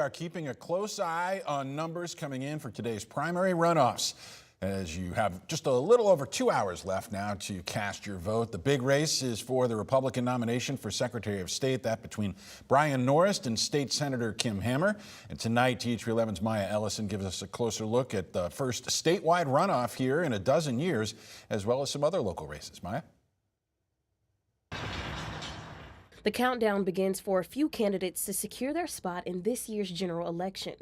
Are keeping a close eye on numbers coming in for today's primary runoffs, as you have just a little over 2 hours left now to cast your vote. The big race is for the Republican nomination for Secretary of State, that between Bryan Norris and State Senator Kim Hammer. And tonight, TH11's Maya Ellison gives us a closer look at the first statewide runoff here in a dozen years, as well as some other local races. Maya? The countdown begins for a few candidates to secure their spot in this year's general election.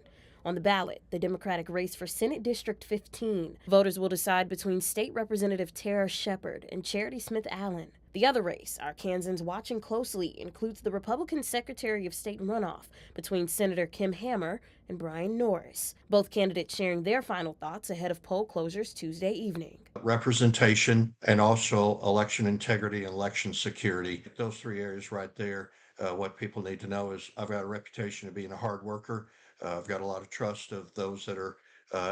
On the ballot, the Democratic race for Senate District 15. Voters will decide between State Representative Tara Shepard and Charity Smith Allen. The other race Arkansans watching closely includes the Republican Secretary of State runoff between Senator Kim Hammer and Bryan Norris. Both candidates sharing their final thoughts ahead of poll closures Tuesday evening. Representation and also election integrity and election security. Those three areas right there. What people need to know is I've got a reputation of being a hard worker. I've got a lot of trust of those that are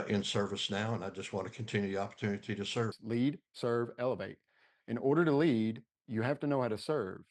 in service now, and I just want to continue the opportunity to serve. Lead, serve, elevate. In order to lead, you have to know how to serve.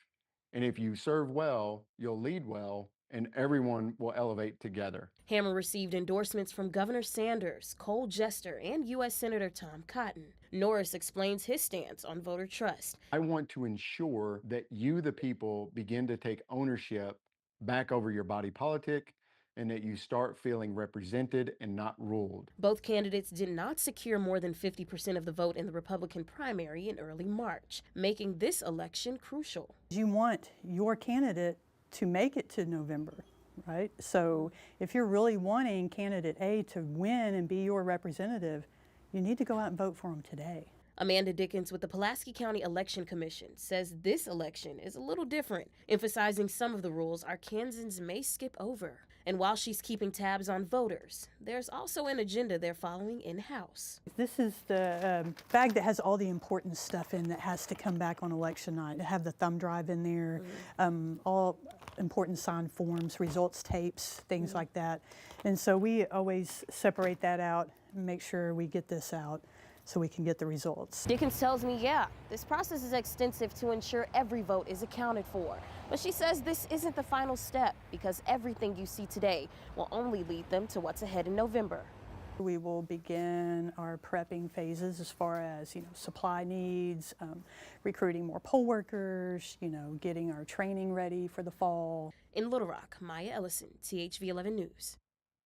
And if you serve well, you'll lead well, and everyone will elevate together. Hammer received endorsements from Governor Sanders, Cole Jester, and U.S. Senator Tom Cotton. Norris explains his stance on voter trust. I want to ensure that you, the people, begin to take ownership back over your body politic, and that you start feeling represented and not ruled. Both candidates did not secure more than 50% of the vote in the Republican primary in early March, making this election crucial. You want your candidate to make it to November, right? So if you're really wanting candidate A to win and be your representative, you need to go out and vote for them today. Amanda Dickens with the Pulaski County Election Commission says this election is a little different, emphasizing some of the rules Arkansans may skip over. And while she's keeping tabs on voters, there's also an agenda they're following in-house. This is the bag that has all the important stuff in that has to come back on election night. Have the thumb drive in there, all important signed forms, results tapes, things like that. And so we always separate that out and make sure we get this out so we can get the results. Dickens tells me, yeah, this process is extensive to ensure every vote is accounted for. But she says this isn't the final step because everything you see today will only lead them to what's ahead in November. We will begin our prepping phases as far as, supply needs, recruiting more poll workers, getting our training ready for the fall. In Little Rock, Maya Ellison, THV 11 News.